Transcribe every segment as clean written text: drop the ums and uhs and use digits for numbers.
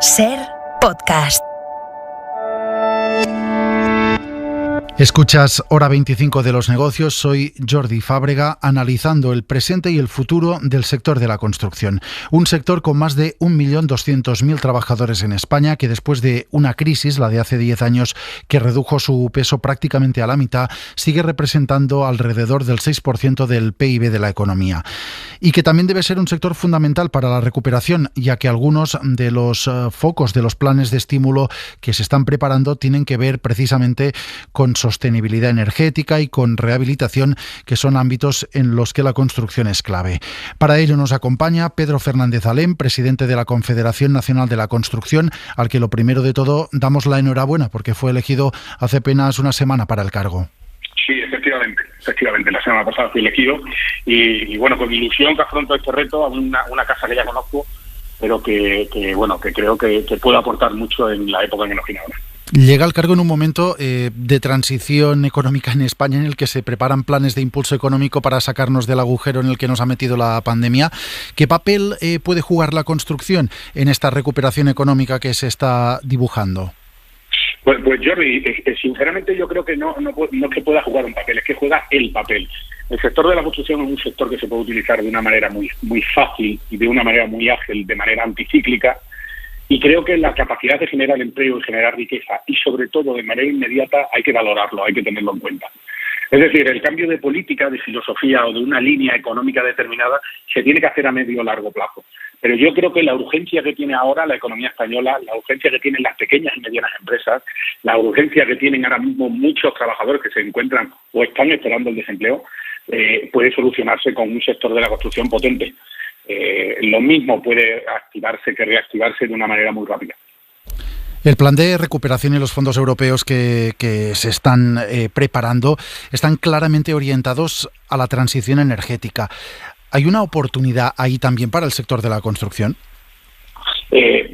SER Podcast. Escuchas Hora 25 de los negocios. Soy Jordi Fábrega, analizando el presente y el futuro del sector de la construcción. Un sector con más de 1.200.000 trabajadores en España, que después de una crisis, la de hace 10 años, que redujo su peso prácticamente a la mitad, sigue representando alrededor del 6% del PIB de la economía. Y que también debe ser un sector fundamental para la recuperación, ya que algunos de los focos de los planes de estímulo que se están preparando tienen que ver precisamente con sostenibilidad energética y con rehabilitación, que son ámbitos en los que la construcción es clave. Para ello nos acompaña Pedro Fernández Alén, presidente de la Confederación Nacional de la Construcción, al que lo primero de todo damos la enhorabuena porque fue elegido hace apenas una semana para el cargo. Sí, efectivamente, la semana pasada fui elegido y bueno, con ilusión que afronto este reto a una casa que ya conozco, pero que creo que puede aportar mucho en la época en que nos viene ahora. Llega al cargo en un momento de transición económica en España, en el que se preparan planes de impulso económico para sacarnos del agujero en el que nos ha metido la pandemia. ¿Qué papel puede jugar la construcción en esta recuperación económica que se está dibujando? Pues Jordi, sinceramente yo creo que no es que pueda jugar un papel, es que juega el papel. El sector de la construcción es un sector que se puede utilizar de una manera muy fácil y de una manera muy ágil, de manera anticíclica. Y creo que la capacidad de generar empleo y generar riqueza, y sobre todo de manera inmediata, hay que valorarlo, hay que tenerlo en cuenta. Es decir, el cambio de política, de filosofía o de una línea económica determinada se tiene que hacer a medio o largo plazo. Pero yo creo que la urgencia que tiene ahora la economía española, la urgencia que tienen las pequeñas y medianas empresas, la urgencia que tienen ahora mismo muchos trabajadores que se encuentran o están esperando el desempleo, puede solucionarse con un sector de la construcción potente. Lo mismo puede activarse que reactivarse de una manera muy rápida. El plan de recuperación y los fondos europeos que se están preparando están claramente orientados a la transición energética. ¿Hay una oportunidad ahí también para el sector de la construcción? Es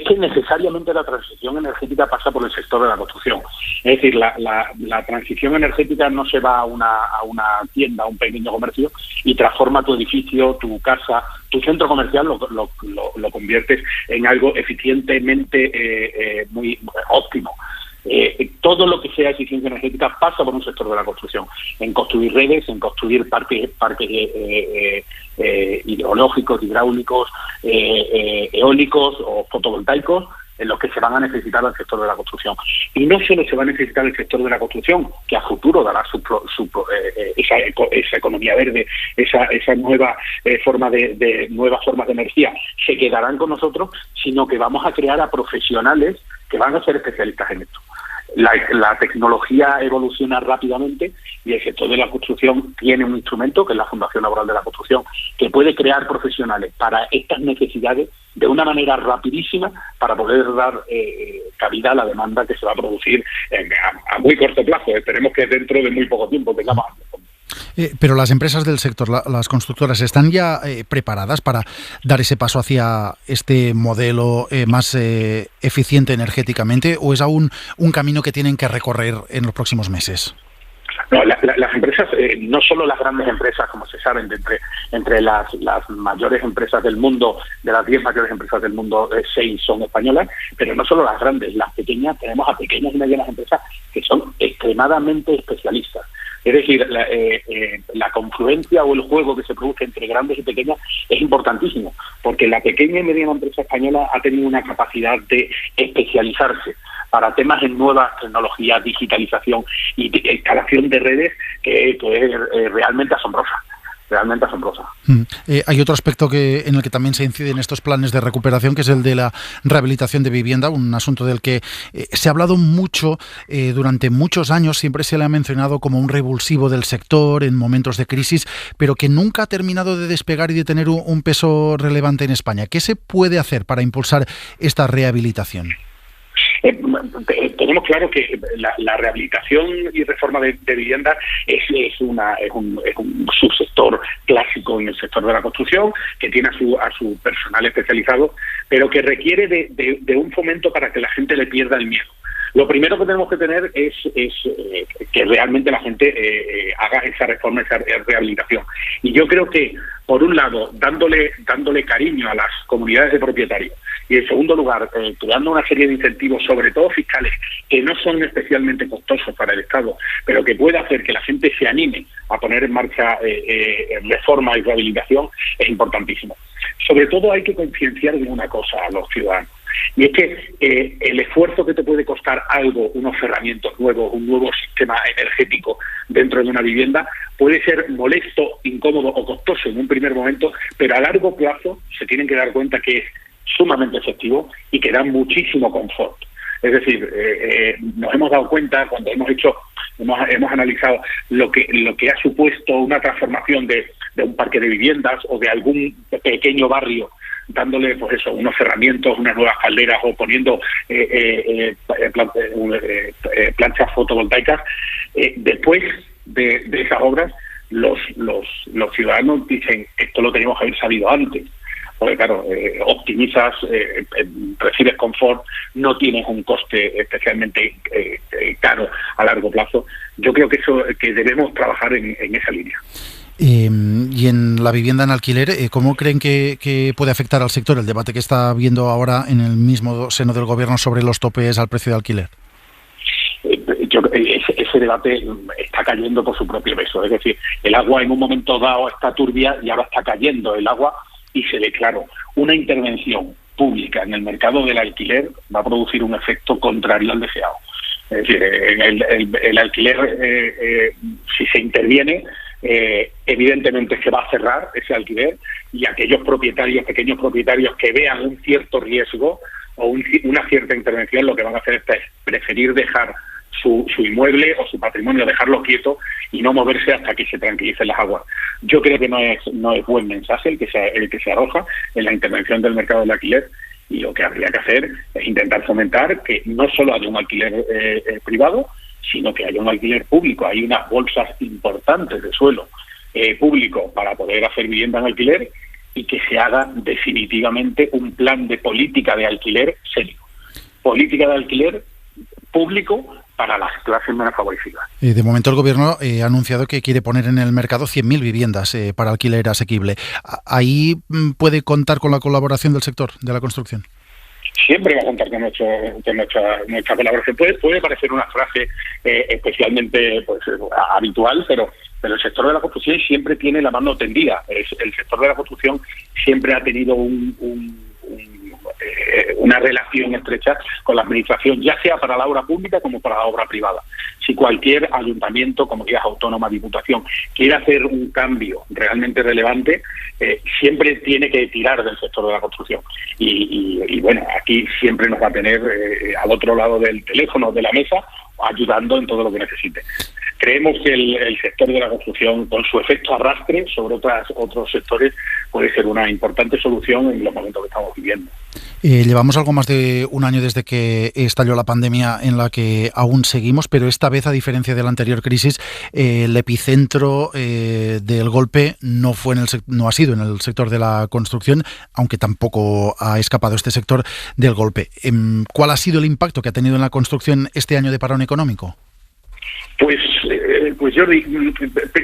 que necesariamente la transición energética pasa por el sector de la construcción. Es decir, la transición energética no se va a una tienda, a un pequeño comercio y transforma tu edificio, tu casa, tu centro comercial, lo conviertes en algo eficientemente muy óptimo. Todo lo que sea eficiencia energética pasa por un sector de la construcción, en construir redes, en construir parques hidrológicos, hidráulicos, eólicos o fotovoltaicos, en los que se van a necesitar el sector de la construcción. Y no solo se va a necesitar el sector de la construcción, que a futuro dará esa economía verde, esa nueva nuevas formas de energía, se quedarán con nosotros, sino que vamos a crear a profesionales que van a ser especialistas en esto. La tecnología evoluciona rápidamente y el sector de la construcción tiene un instrumento, que es la Fundación Laboral de la Construcción, que puede crear profesionales para estas necesidades de una manera rapidísima para poder dar cabida a la demanda que se va a producir a muy corto plazo. Esperemos que dentro de muy poco tiempo tengamos. Pero las empresas del sector, las constructoras, ¿están ya preparadas para dar ese paso hacia este modelo más eficiente energéticamente, o es aún un camino que tienen que recorrer en los próximos meses? No, las empresas, no solo las grandes empresas, como se sabe, entre las mayores empresas del mundo, de las 10 mayores empresas del mundo, 6 son españolas, pero no solo las grandes, las pequeñas, tenemos a pequeñas y medianas empresas que son extremadamente especialistas. Es decir, la confluencia o el juego que se produce entre grandes y pequeñas es importantísimo, porque la pequeña y mediana empresa española ha tenido una capacidad de especializarse para temas en nuevas tecnologías, digitalización y instalación de redes que es realmente asombrosa. Hay otro aspecto en el que también se incide en estos planes de recuperación, que es el de la rehabilitación de vivienda, un asunto del que se ha hablado mucho durante muchos años. Siempre se le ha mencionado como un revulsivo del sector en momentos de crisis, pero que nunca ha terminado de despegar y de tener un peso relevante en España. ¿Qué se puede hacer para impulsar esta rehabilitación? Tenemos claro que la rehabilitación y reforma de vivienda es un subsector clásico en el sector de la construcción, que tiene a su personal especializado, pero que requiere de un fomento para que la gente le pierda el miedo. Lo primero que tenemos que tener es que realmente la gente haga esa reforma, esa rehabilitación. Y yo creo que, por un lado, dándole cariño a las comunidades de propietarios, y en segundo lugar, creando una serie de incentivos, sobre todo fiscales, que no son especialmente costosos para el Estado, pero que puede hacer que la gente se anime a poner en marcha reforma y rehabilitación, es importantísimo. Sobre todo hay que concienciar de una cosa a los ciudadanos, y es que el esfuerzo que te puede costar algo, unos cerramientos nuevos, un nuevo sistema energético dentro de una vivienda, puede ser molesto, incómodo o costoso en un primer momento, pero a largo plazo se tienen que dar cuenta que es sumamente efectivo y que da muchísimo confort. Es decir, nos hemos dado cuenta cuando hemos analizado lo que ha supuesto una transformación de un parque de viviendas o de algún pequeño barrio, dándole pues eso, unos cerramientos, unas nuevas calderas o poniendo planchas fotovoltaicas. Después de esas obras, los ciudadanos dicen, esto lo teníamos que haber sabido antes. Porque claro, optimizas, recibes confort, no tienes un coste especialmente caro a largo plazo. Yo creo que debemos trabajar en esa línea. Y en la vivienda en alquiler, ¿cómo creen que puede afectar al sector el debate que está habiendo ahora en el mismo seno del Gobierno sobre los topes al precio de alquiler? Ese debate está cayendo por su propio peso. Es decir, el agua en un momento dado está turbia y ahora está cayendo el agua. Y se ve claro, una intervención pública en el mercado del alquiler va a producir un efecto contrario al deseado. Es decir, el alquiler, si se interviene, evidentemente se va a cerrar ese alquiler, y aquellos pequeños propietarios que vean un cierto riesgo o una cierta intervención, lo que van a hacer es preferir dejar su inmueble o su patrimonio, dejarlo quieto y no moverse hasta que se tranquilicen las aguas. Yo creo que no es buen mensaje el que se arroja en la intervención del mercado del alquiler, y lo que habría que hacer es intentar fomentar que no solo haya un alquiler privado, sino que haya un alquiler público. Hay unas bolsas importantes de suelo público para poder hacer vivienda en alquiler, y que se haga definitivamente un plan de política de alquiler serio. Política de alquiler público para las clases menos favorecidas. De momento el Gobierno ha anunciado que quiere poner en el mercado 100.000 viviendas para alquiler asequible. ¿Ahí puede contar con la colaboración del sector de la construcción? Siempre va a contar con nuestra colaboración. Puede parecer una frase especialmente habitual, pero el sector de la construcción siempre tiene la mano tendida. El sector de la construcción siempre ha tenido una relación estrecha con la administración, ya sea para la obra pública como para la obra privada. Si cualquier ayuntamiento, comunidad autónoma, diputación quiere hacer un cambio realmente relevante, siempre tiene que tirar del sector de la construcción. Y bueno, aquí siempre nos va a tener al otro lado del teléfono, de la mesa, ayudando en todo lo que necesite. Creemos que el sector de la construcción, con su efecto arrastre sobre otros sectores, puede ser una importante solución en los momentos que estamos viviendo. Llevamos algo más de un año desde que estalló la pandemia, en la que aún seguimos, pero esta vez, a diferencia de la anterior crisis, el epicentro del golpe no ha sido en el sector de la construcción, aunque tampoco ha escapado este sector del golpe. ¿Cuál ha sido el impacto que ha tenido en la construcción este año de parón económico? Pues Jordi,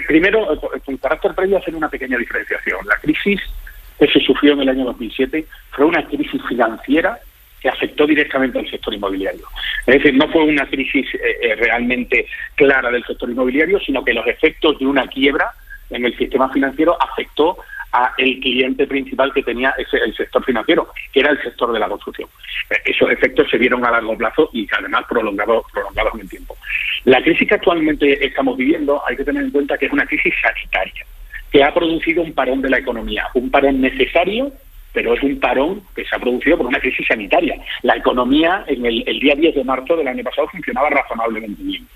primero, con carácter previo, hacer una pequeña diferenciación. La crisis que se sufrió en el año 2007 fue una crisis financiera que afectó directamente al sector inmobiliario. Es decir, no fue una crisis realmente clara del sector inmobiliario, sino que los efectos de una quiebra en el sistema financiero afectó a el cliente principal que tenía el sector financiero, que era el sector de la construcción. Esos efectos se vieron a largo plazo y además prolongados en el tiempo. La crisis que actualmente estamos viviendo, hay que tener en cuenta que es una crisis sanitaria, que ha producido un parón de la economía, un parón necesario, pero es un parón que se ha producido por una crisis sanitaria. La economía en el día 10 de marzo del año pasado funcionaba razonablemente bien.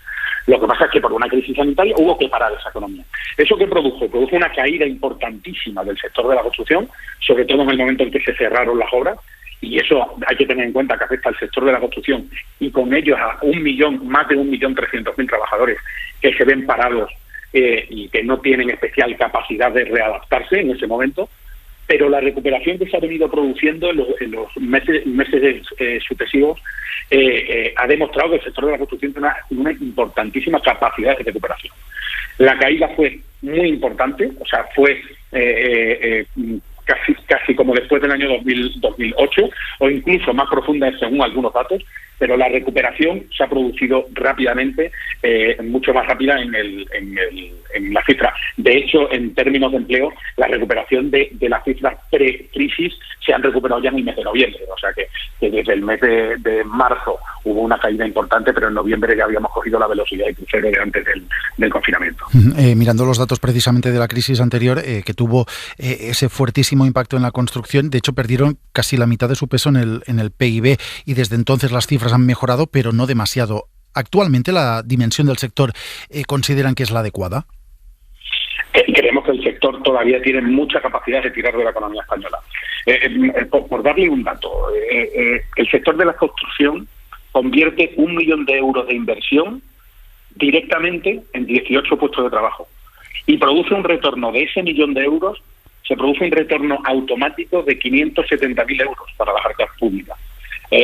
Lo que pasa es que por una crisis sanitaria hubo que parar esa economía. ¿Eso qué produjo? Produjo una caída importantísima del sector de la construcción, sobre todo en el momento en que se cerraron las obras, y eso hay que tener en cuenta que afecta al sector de la construcción y con ellos a más de 1.300.000 trabajadores que se ven parados y que no tienen especial capacidad de readaptarse en ese momento. pero la recuperación que se ha venido produciendo en los meses sucesivos ha demostrado que el sector de la construcción tiene una importantísima capacidad de recuperación. La caída fue muy importante, o sea, fue casi como después del año 2008, o incluso más profunda según algunos datos, pero la recuperación se ha producido rápidamente, mucho más rápida en la cifra. De hecho, en términos de empleo, la recuperación de las cifras pre-crisis se han recuperado ya en el mes de noviembre. O sea que desde el mes de marzo hubo una caída importante, pero en noviembre ya habíamos cogido la velocidad de crucero de antes del confinamiento. Mirando los datos precisamente de la crisis anterior, que tuvo ese fuertísimo impacto en la construcción, de hecho perdieron casi la mitad de su peso en el PIB, y desde entonces las cifras han mejorado, pero no demasiado. ¿Actualmente la dimensión del sector consideran que es la adecuada? Creemos que el sector todavía tiene mucha capacidad de tirar de la economía española. Por darle un dato, el sector de la construcción convierte 1 millón de euros de inversión directamente en 18 puestos de trabajo y produce un retorno de ese 1 millón de euros, se produce un retorno automático de 570.000 euros para las arcas públicas,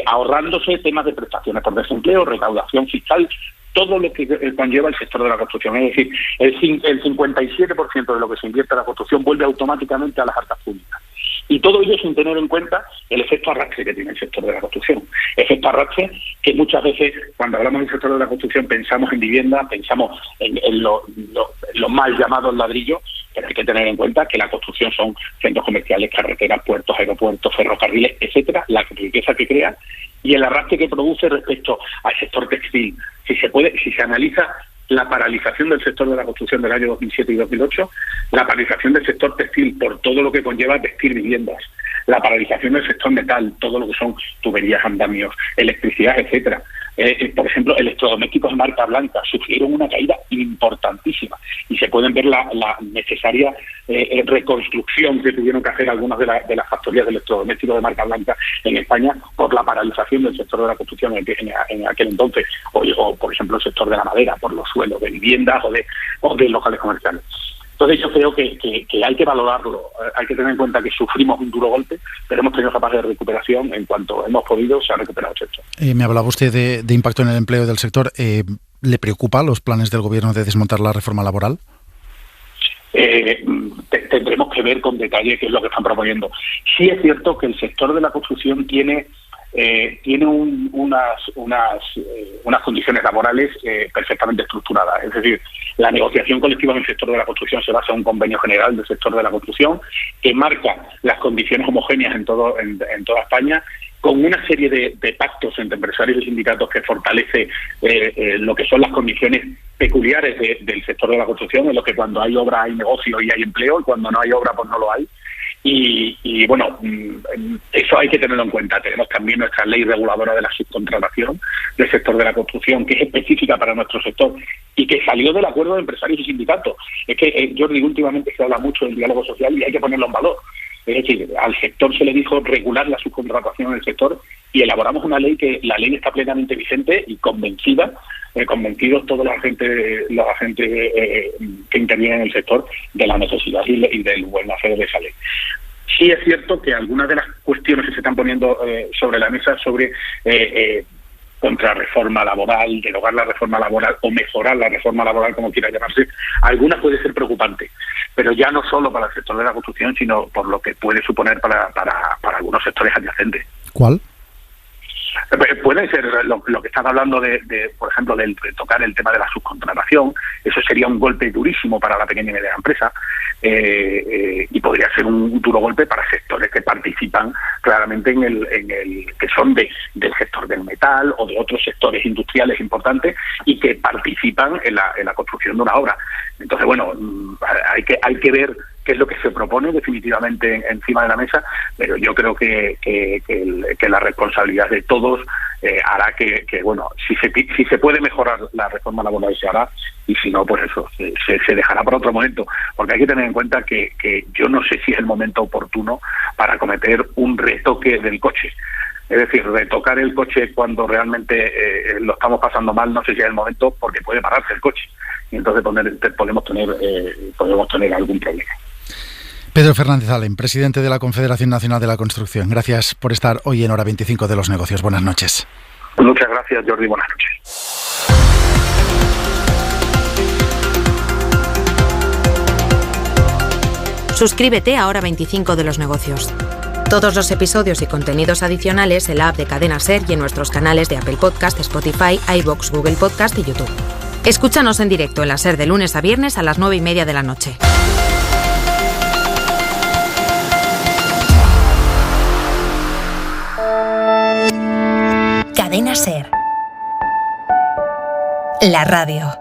ahorrándose temas de prestaciones por desempleo, recaudación fiscal, todo lo que conlleva el sector de la construcción. Es decir, el 57% de lo que se invierte en la construcción vuelve automáticamente a las arcas públicas. Y todo ello sin tener en cuenta el efecto arrastre que tiene el sector de la construcción. Efecto arrastre que muchas veces, cuando hablamos del sector de la construcción, pensamos en vivienda, pensamos en los mal llamados ladrillos, pero hay que tener en cuenta que la construcción son centros comerciales, carreteras, puertos, aeropuertos, ferrocarriles, etcétera, la riqueza que crea y el arrastre que produce respecto al sector textil. Si se analiza la paralización del sector de la construcción del año 2007 y 2008, la paralización del sector textil por todo lo que conlleva vestir viviendas, la paralización del sector metal, todo lo que son tuberías, andamios, electricidad, etcétera. Por ejemplo, electrodomésticos de marca blanca sufrieron una caída importantísima y se pueden ver la necesaria reconstrucción que tuvieron que hacer algunas de las factorías de electrodomésticos de marca blanca en España por la paralización del sector de la construcción en aquel entonces, o por ejemplo el sector de la madera, por los suelos de viviendas o de locales comerciales. Entonces yo creo que hay que valorarlo, hay que tener en cuenta que sufrimos un duro golpe, pero hemos tenido capacidad de recuperación. En cuanto hemos podido, se ha recuperado el sector. Me hablaba usted de impacto en el empleo del sector. ¿Le preocupa los planes del Gobierno de desmontar la reforma laboral? Tendremos que ver con detalle qué es lo que están proponiendo. Sí es cierto que el sector de la construcción tiene unas condiciones laborales perfectamente estructuradas. Es decir, la negociación colectiva en el sector de la construcción se basa en un convenio general del sector de la construcción que marca las condiciones homogéneas en toda España, con una serie de pactos entre empresarios y sindicatos que fortalece lo que son las condiciones peculiares del sector de la construcción, en lo que cuando hay obra hay negocio y hay empleo, y cuando no hay obra pues no lo hay. Y bueno, eso hay que tenerlo en cuenta. Tenemos también nuestra ley reguladora de la subcontratación del sector de la construcción, que es específica para nuestro sector y que salió del acuerdo de empresarios y sindicatos. Es que, Jordi, últimamente se habla mucho del diálogo social y hay que ponerlo en valor. Es decir, al sector se le dijo regular la subcontratación en el sector y elaboramos una ley que la ley está plenamente vigente y convencidos todos los agentes que intervienen en el sector de la necesidad y del buen hacer de esa ley. Sí es cierto que algunas de las cuestiones que se están poniendo sobre la mesa sobre contrarreforma laboral, derogar la reforma laboral o mejorar la reforma laboral, como quiera llamarse, algunas puede ser preocupante, pero ya no solo para el sector de la construcción, sino por lo que puede suponer para algunos sectores adyacentes. ¿Cuál? Puede ser lo que están hablando por ejemplo, de tocar el tema de la subcontratación. Eso sería un golpe durísimo para la pequeña y mediana empresa, y podría ser un duro golpe para sectores que participan claramente en el que son del sector del metal o de otros sectores industriales importantes y que participan en la construcción de una obra. Entonces, bueno, hay que ver qué es lo que se propone definitivamente encima de la mesa, pero yo creo que la responsabilidad de todos hará que bueno, si se puede mejorar la reforma laboral se hará, y si no, pues eso, se dejará para otro momento, porque hay que tener en cuenta que yo no sé si es el momento oportuno para cometer un retoque del coche. Es decir, retocar el coche cuando realmente lo estamos pasando mal, no sé si es el momento, porque puede pararse el coche y entonces podemos tener algún problema. Pedro Fernández Alem, presidente de la Confederación Nacional de la Construcción. Gracias por estar hoy en Hora 25 de los Negocios. Buenas noches. Muchas gracias, Jordi. Buenas noches. Suscríbete a Hora 25 de los Negocios. Todos los episodios y contenidos adicionales en la app de Cadena SER y en nuestros canales de Apple Podcast, Spotify, iVoox, Google Podcast y YouTube. Escúchanos en directo en la SER de lunes a viernes a las 9:30 de la noche. Cadena SER. La radio.